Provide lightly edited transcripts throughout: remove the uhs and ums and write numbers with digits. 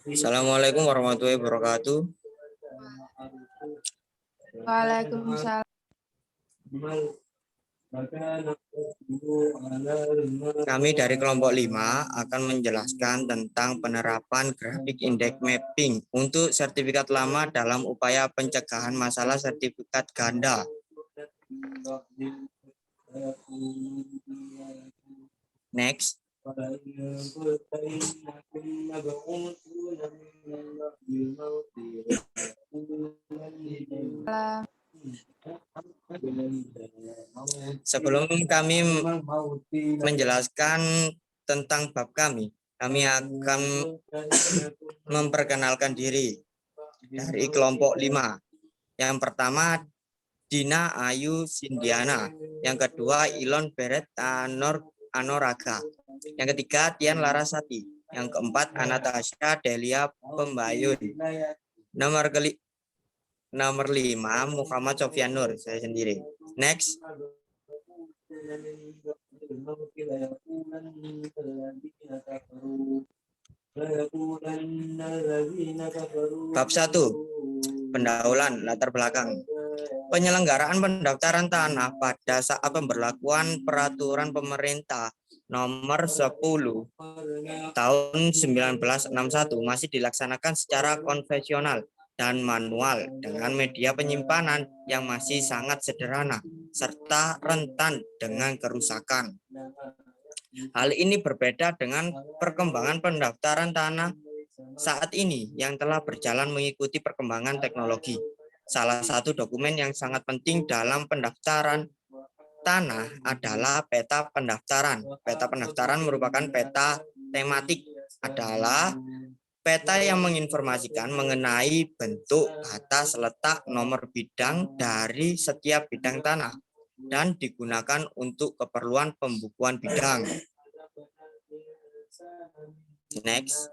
Assalamualaikum warahmatullahi wabarakatuh. Waalaikumsalam. Kami dari kelompok 5 akan menjelaskan tentang penerapan grafik index mapping untuk sertifikat lama dalam upaya pencegahan masalah sertifikat ganda. Next. Sebelum kami menjelaskan tentang bab kami akan memperkenalkan diri dari kelompok 5. Yang pertama, Dina Ayu Sindiana. Yang kedua, Ilon Beret Anoraga. Yang ketiga, Tian Larasati. Yang keempat, Anastasia Delia Pembayun. Nomor 5, Muhammad Sofyan Nur, saya sendiri. Next. Bab 1. Pendahuluan latar belakang. Penyelenggaraan pendaftaran tanah pada saat pemberlakuan peraturan pemerintah nomor 10 tahun 1961 masih dilaksanakan secara konvensional dan manual dengan media penyimpanan yang masih sangat sederhana serta rentan dengan kerusakan. Hal ini berbeda dengan perkembangan pendaftaran tanah saat ini yang telah berjalan mengikuti perkembangan teknologi. Salah satu dokumen yang sangat penting dalam pendaftaran tanah adalah peta pendaftaran. Peta pendaftaran merupakan peta tematik, adalah peta yang menginformasikan mengenai bentuk, batas, letak, nomor bidang dari setiap bidang tanah dan digunakan untuk keperluan pembukuan bidang. Next.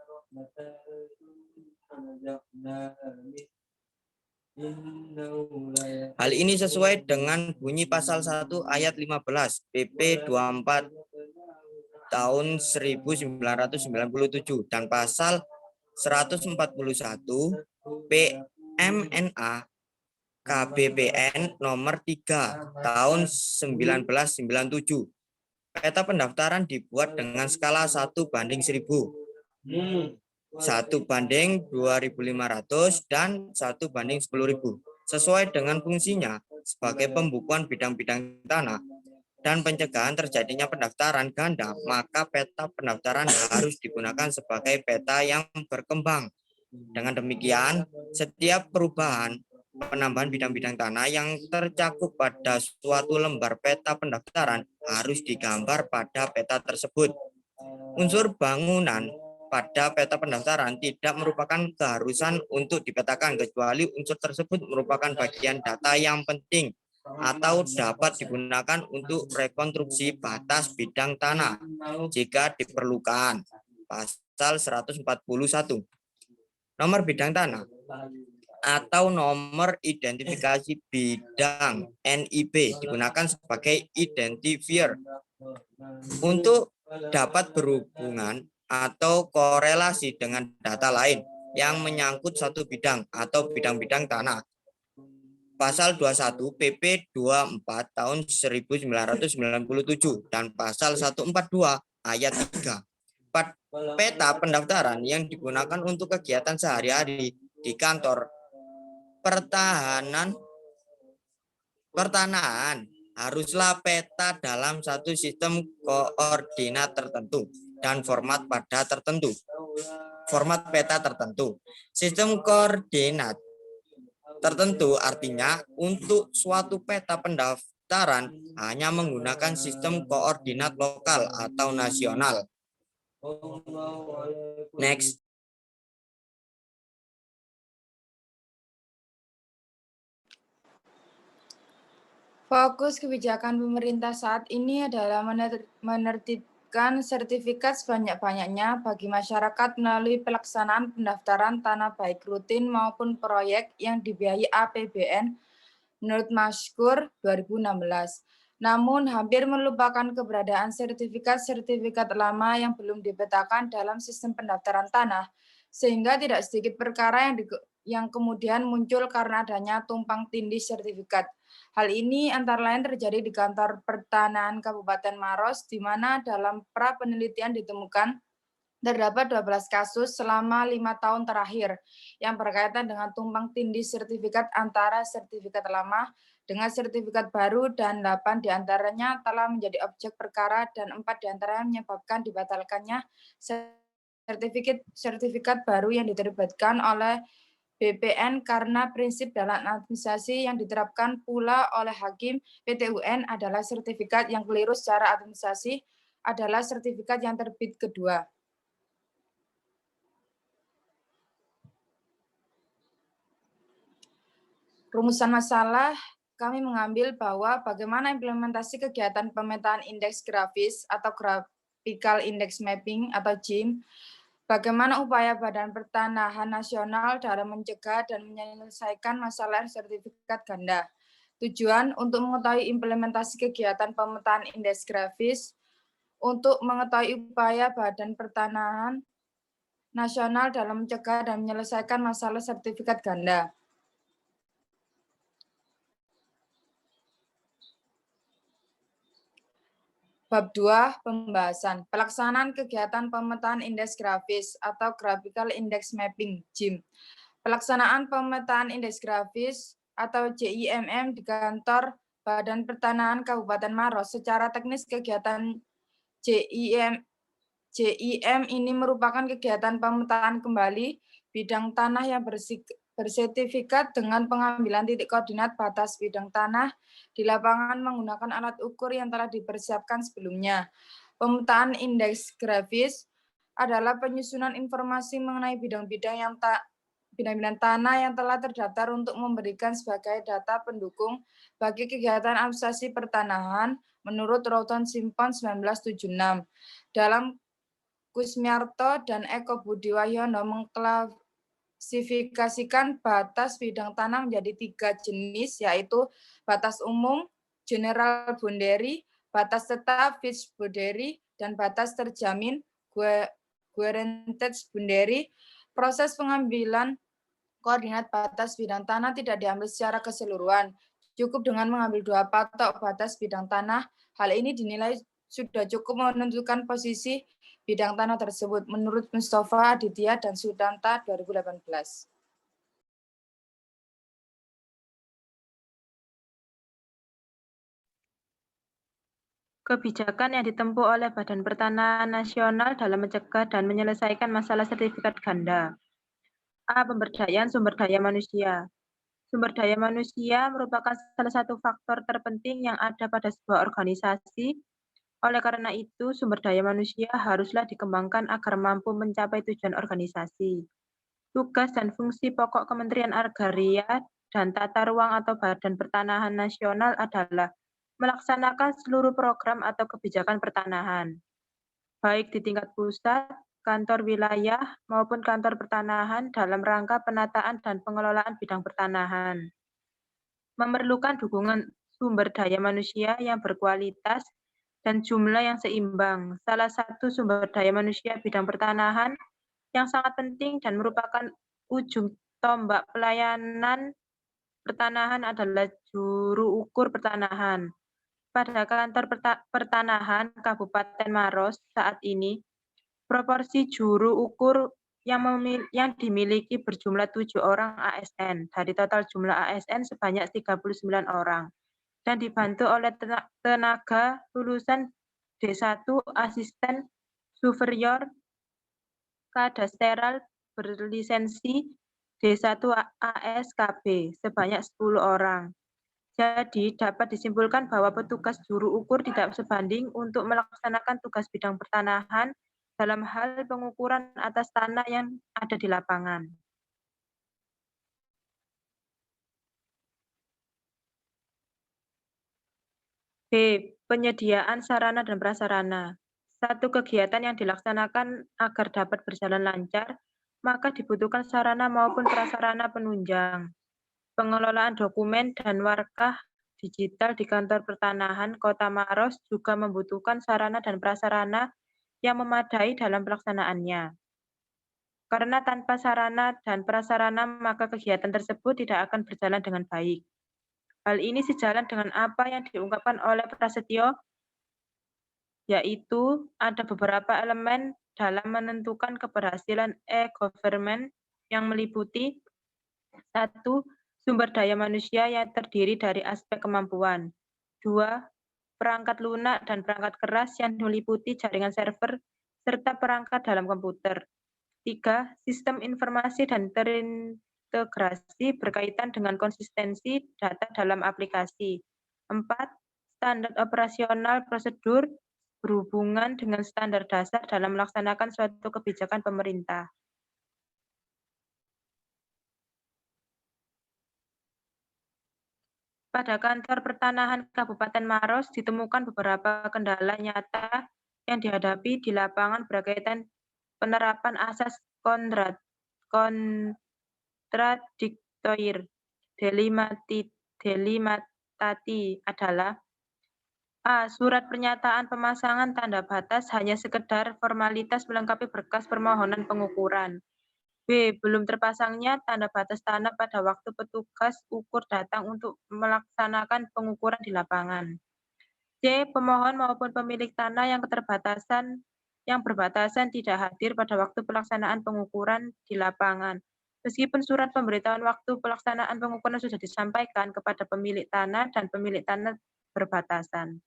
Hal ini sesuai dengan bunyi pasal 1 ayat 15 PP 24 tahun 1997 dan pasal 141 PMNA KBPN nomor 3 tahun 1997. Peta pendaftaran dibuat dengan skala 1:1000, 1:2500 dan 1:10.000 sesuai dengan fungsinya sebagai pembukuan bidang-bidang tanah dan pencegahan terjadinya pendaftaran ganda, maka peta pendaftaran harus digunakan sebagai peta yang berkembang. Dengan demikian, setiap perubahan penambahan bidang-bidang tanah yang tercakup pada suatu lembar peta pendaftaran harus digambar pada peta tersebut. Unsur bangunan pada peta pendaftaran tidak merupakan keharusan untuk dipetakan kecuali unsur tersebut merupakan bagian data yang penting atau dapat digunakan untuk rekonstruksi batas bidang tanah jika diperlukan. Pasal 141. Nomor bidang tanah atau nomor identifikasi bidang NIB digunakan sebagai identifier untuk dapat berhubungan atau korelasi dengan data lain yang menyangkut satu bidang atau bidang-bidang tanah. Pasal 21 PP 24 tahun 1997 dan pasal 142 ayat 3. Peta pendaftaran yang digunakan untuk kegiatan sehari-hari di kantor pertanahan haruslah peta dalam satu sistem koordinat tertentu dan format peta tertentu. Sistem koordinat tertentu artinya untuk suatu peta pendaftaran hanya menggunakan sistem koordinat lokal atau nasional. Next. Fokus kebijakan pemerintah saat ini adalah menertibkan sertifikat sebanyak-banyaknya bagi masyarakat melalui pelaksanaan pendaftaran tanah baik rutin maupun proyek yang dibiayai APBN menurut Maskur 2016. Namun, hampir melupakan keberadaan sertifikat-sertifikat lama yang belum dipetakan dalam sistem pendaftaran tanah, sehingga tidak sedikit perkara yang kemudian muncul karena adanya tumpang tindih sertifikat. Hal ini antara lain terjadi di Kantor Pertanahan Kabupaten Maros, di mana dalam pra penelitian ditemukan terdapat 12 kasus selama 5 tahun terakhir yang berkaitan dengan tumpang tindih sertifikat antara sertifikat lama dengan sertifikat baru, dan 8 diantaranya telah menjadi objek perkara dan 4 diantaranya menyebabkan dibatalkannya sertifikat baru yang diterbitkan oleh BPN karena prinsip dalam administrasi yang diterapkan pula oleh Hakim PT UN adalah sertifikat yang keliru secara administrasi adalah sertifikat yang terbit kedua. Rumusan masalah kami mengambil bahwa bagaimana implementasi kegiatan pemetaan indeks grafis atau Graphical Index Mapping atau GIM, bagaimana upaya Badan Pertanahan Nasional dalam mencegah dan menyelesaikan masalah sertifikat ganda. Tujuan untuk mengetahui implementasi kegiatan pemetaan indeks grafis, untuk mengetahui upaya Badan Pertanahan Nasional dalam mencegah dan menyelesaikan masalah sertifikat ganda. Bab 2, pembahasan. Pelaksanaan kegiatan pemetaan indeks grafis atau Graphical Index Mapping, GIM. Pelaksanaan pemetaan indeks grafis atau GIMM di kantor Badan Pertanahan Kabupaten Maros. Secara teknis kegiatan GIM ini merupakan kegiatan pemetaan kembali bidang tanah yang bersertifikat dengan pengambilan titik koordinat batas bidang tanah di lapangan menggunakan alat ukur yang telah dipersiapkan sebelumnya. Pemetaan indeks grafis adalah penyusunan informasi mengenai bidang-bidang tanah yang telah terdaftar untuk memberikan sebagai data pendukung bagi kegiatan administrasi pertanahan menurut Routon Simpon 1976. Dalam Kusmiarto dan Eko Budi Wahyono mengklasifikasikan batas bidang tanah menjadi 3 jenis, yaitu batas umum, general boundary, batas tetap, fixed boundary, dan batas terjamin, guaranteed boundary. Proses pengambilan koordinat batas bidang tanah tidak diambil secara keseluruhan. Cukup dengan mengambil 2 patok batas bidang tanah. Hal ini dinilai sudah cukup menentukan posisi bidang tanah tersebut menurut Mustafa Aditya dan Sudanta 2018. Kebijakan yang ditempuh oleh Badan Pertanahan Nasional dalam mencegah dan menyelesaikan masalah sertifikat ganda. A. Pemberdayaan sumber daya manusia. Sumber daya manusia merupakan salah satu faktor terpenting yang ada pada sebuah organisasi. Oleh karena itu, sumber daya manusia haruslah dikembangkan agar mampu mencapai tujuan organisasi. Tugas dan fungsi pokok Kementerian Agraria dan Tata Ruang atau Badan Pertanahan Nasional adalah melaksanakan seluruh program atau kebijakan pertanahan, baik di tingkat pusat, kantor wilayah, maupun kantor pertanahan dalam rangka penataan dan pengelolaan bidang pertanahan. Memerlukan dukungan sumber daya manusia yang berkualitas dan jumlah yang seimbang. Salah satu sumber daya manusia bidang pertanahan yang sangat penting dan merupakan ujung tombak pelayanan pertanahan adalah juru ukur pertanahan. Pada kantor pertanahan Kabupaten Maros saat ini, proporsi juru ukur yang dimiliki berjumlah 7 orang ASN dari total jumlah ASN sebanyak 39 orang dan dibantu oleh tenaga lulusan D1 asisten superior kadasteral berlisensi D1 ASKB sebanyak 10 orang. Jadi dapat disimpulkan bahwa petugas juru ukur tidak sebanding untuk melaksanakan tugas bidang pertanahan dalam hal pengukuran atas tanah yang ada di lapangan. B. Penyediaan sarana dan prasarana. Satu kegiatan yang dilaksanakan agar dapat berjalan lancar, maka dibutuhkan sarana maupun prasarana penunjang. Pengelolaan dokumen dan warkah digital di kantor pertanahan Kota Maros juga membutuhkan sarana dan prasarana yang memadai dalam pelaksanaannya. Karena tanpa sarana dan prasarana, maka kegiatan tersebut tidak akan berjalan dengan baik. Hal ini sejalan dengan apa yang diungkapkan oleh Prasetyo, yaitu ada beberapa elemen dalam menentukan keberhasilan e-government yang meliputi 1. Sumber daya manusia yang terdiri dari aspek kemampuan. 2. Perangkat lunak dan perangkat keras yang meliputi jaringan server serta perangkat dalam komputer. 3. Sistem informasi dan terintegrasi berkaitan dengan konsistensi data dalam aplikasi. 4. Standar operasional prosedur berhubungan dengan standar dasar dalam melaksanakan suatu kebijakan pemerintah. Pada kantor pertanahan Kabupaten Maros ditemukan beberapa kendala nyata yang dihadapi di lapangan berkaitan penerapan asas kontradiktoir delimitati adalah A. Surat pernyataan pemasangan tanda batas hanya sekedar formalitas melengkapi berkas permohonan pengukuran. B. Belum terpasangnya tanda batas tanah pada waktu petugas ukur datang untuk melaksanakan pengukuran di lapangan. C. Pemohon maupun pemilik tanah yang berbatasan tidak hadir pada waktu pelaksanaan pengukuran di lapangan. Meskipun surat pemberitahuan waktu pelaksanaan pengukuran sudah disampaikan kepada pemilik tanah dan pemilik tanah berbatasan.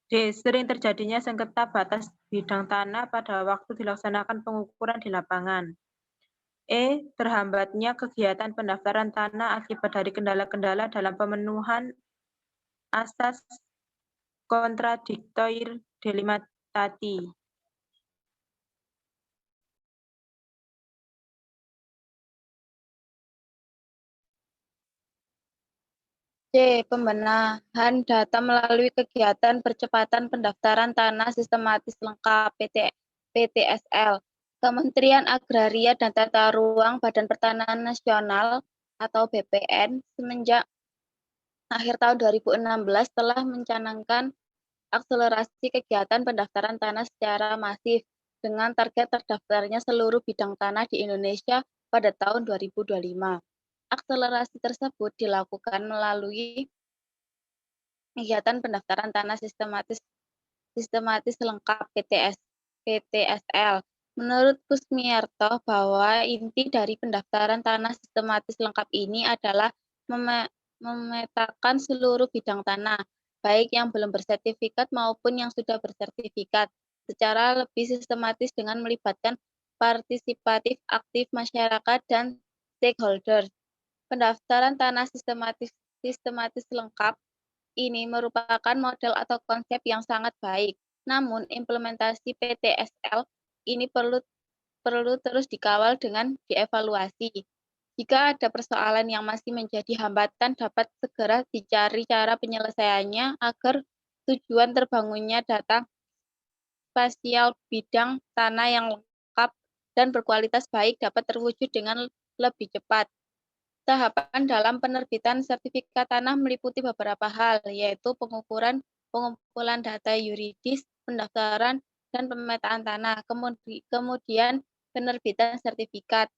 D. Sering terjadinya sengketa batas bidang tanah pada waktu dilaksanakan pengukuran di lapangan. E. Terhambatnya kegiatan pendaftaran tanah akibat dari kendala-kendala dalam pemenuhan asas kontradiktoir delimitati. C. Pembenahan data melalui kegiatan percepatan pendaftaran tanah sistematis lengkap PTSL. Kementerian Agraria dan Tata Ruang Badan Pertanahan Nasional atau BPN semenjak akhir tahun 2016 telah mencanangkan akselerasi kegiatan pendaftaran tanah secara masif dengan target terdaftarnya seluruh bidang tanah di Indonesia pada tahun 2025. Akselerasi tersebut dilakukan melalui kegiatan pendaftaran tanah sistematis lengkap PTSL. Menurut Kusmiarto bahwa inti dari pendaftaran tanah sistematis lengkap ini adalah memetakan seluruh bidang tanah, baik yang belum bersertifikat maupun yang sudah bersertifikat, secara lebih sistematis dengan melibatkan partisipatif aktif masyarakat dan stakeholder. Pendaftaran tanah sistematis lengkap ini merupakan model atau konsep yang sangat baik. Namun, implementasi PTSL ini perlu terus dikawal dengan dievaluasi. Jika ada persoalan yang masih menjadi hambatan, dapat segera dicari cara penyelesaiannya agar tujuan terbangunnya data spasial bidang tanah yang lengkap dan berkualitas baik dapat terwujud dengan lebih cepat. Tahapan dalam penerbitan sertifikat tanah meliputi beberapa hal, yaitu pengumpulan data yuridis, pendaftaran, dan pemetaan tanah, kemudian penerbitan sertifikat.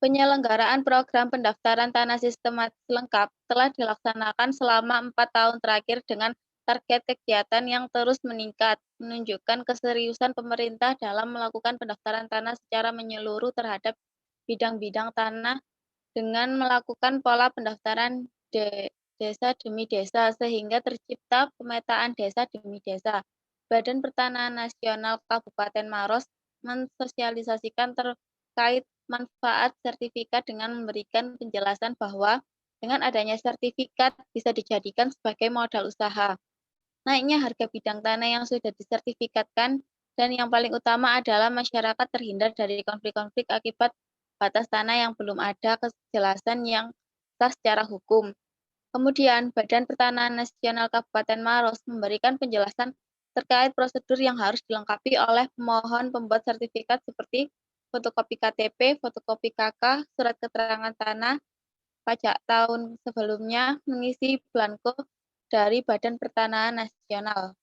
Penyelenggaraan program pendaftaran tanah sistematis lengkap telah dilaksanakan selama 4 tahun terakhir dengan target kegiatan yang terus meningkat, menunjukkan keseriusan pemerintah dalam melakukan pendaftaran tanah secara menyeluruh terhadap bidang-bidang tanah dengan melakukan pola pendaftaran desa demi desa, sehingga tercipta pemetaan desa demi desa. Badan Pertanahan Nasional Kabupaten Maros mensosialisasikan terkait manfaat sertifikat dengan memberikan penjelasan bahwa dengan adanya sertifikat bisa dijadikan sebagai modal usaha. Naiknya harga bidang tanah yang sudah disertifikatkan dan yang paling utama adalah masyarakat terhindar dari konflik-konflik akibat batas tanah yang belum ada kejelasan yang sah secara hukum. Kemudian, Badan Pertanahan Nasional Kabupaten Maros memberikan penjelasan terkait prosedur yang harus dilengkapi oleh pemohon pembuat sertifikat seperti fotokopi KTP, fotokopi KK, surat keterangan tanah, pajak tahun sebelumnya, mengisi blanko dari Badan Pertanahan Nasional,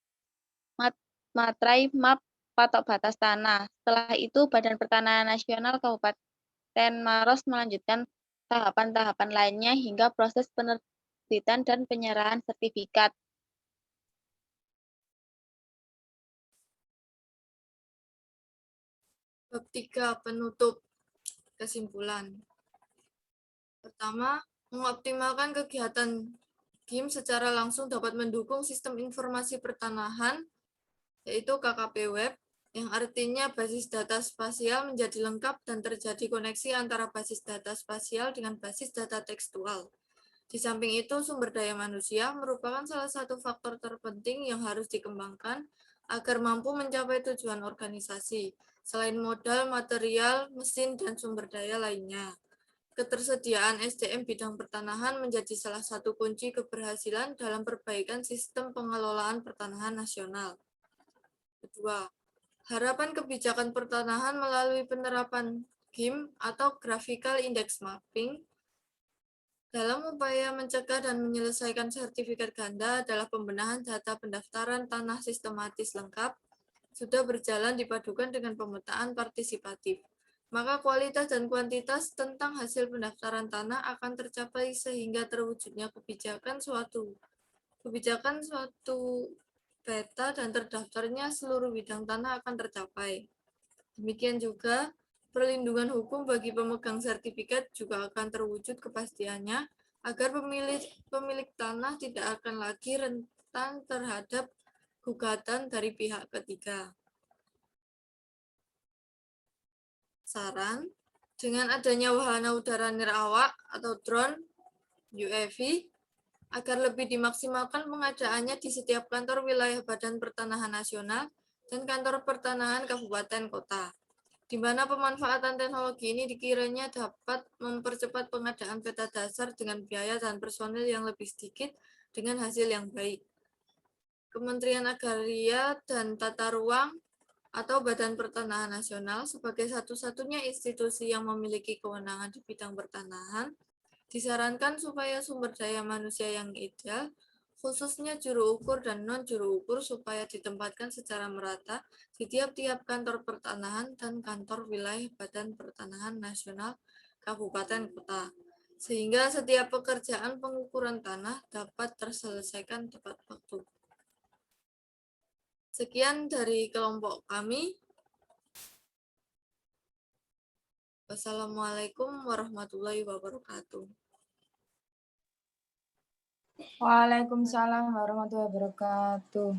materai map patok batas tanah. Setelah itu, Badan Pertanahan Nasional Kabupaten Maros melanjutkan tahapan-tahapan lainnya hingga proses penerbitan dan penyerahan sertifikat. Bab 3 penutup. Kesimpulan. Pertama, mengoptimalkan kegiatan GIM secara langsung dapat mendukung sistem informasi pertanahan, yaitu KKP Web, yang artinya basis data spasial menjadi lengkap dan terjadi koneksi antara basis data spasial dengan basis data tekstual. Di samping itu, sumber daya manusia merupakan salah satu faktor terpenting yang harus dikembangkan agar mampu mencapai tujuan organisasi, selain modal, material, mesin, dan sumber daya lainnya. Ketersediaan SDM bidang pertanahan menjadi salah satu kunci keberhasilan dalam perbaikan sistem pengelolaan pertanahan nasional. Kedua, harapan kebijakan pertanahan melalui penerapan GIM atau Graphical Index Mapping dalam upaya mencegah dan menyelesaikan sertifikat ganda adalah pembenahan data pendaftaran tanah sistematis lengkap, sudah berjalan dipadukan dengan pemetaan partisipatif. Maka kualitas dan kuantitas tentang hasil pendaftaran tanah akan tercapai sehingga terwujudnya kebijakan suatu peta dan terdaftarnya seluruh bidang tanah akan tercapai. Demikian juga, perlindungan hukum bagi pemegang sertifikat juga akan terwujud kepastiannya agar pemilik tanah tidak akan lagi rentan terhadap gugatan dari pihak ketiga. Saran, dengan adanya wahana udara nirawak atau drone UAV, agar lebih dimaksimalkan pengadaannya di setiap kantor wilayah Badan Pertanahan Nasional dan kantor pertanahan kabupaten kota, di mana pemanfaatan teknologi ini dikiranya dapat mempercepat pengadaan peta dasar dengan biaya dan personil yang lebih sedikit dengan hasil yang baik. Kementerian Agraria dan Tata Ruang atau Badan Pertanahan Nasional sebagai satu-satunya institusi yang memiliki kewenangan di bidang pertanahan, disarankan supaya sumber daya manusia yang ideal, khususnya juru ukur dan non-juru ukur, supaya ditempatkan secara merata di tiap-tiap kantor pertanahan dan kantor wilayah Badan Pertanahan Nasional Kabupaten Kota, sehingga setiap pekerjaan pengukuran tanah dapat terselesaikan tepat waktu. Sekian dari kelompok kami. Wassalamualaikum warahmatullahi wabarakatuh. Waalaikumsalam warahmatullahi wabarakatuh.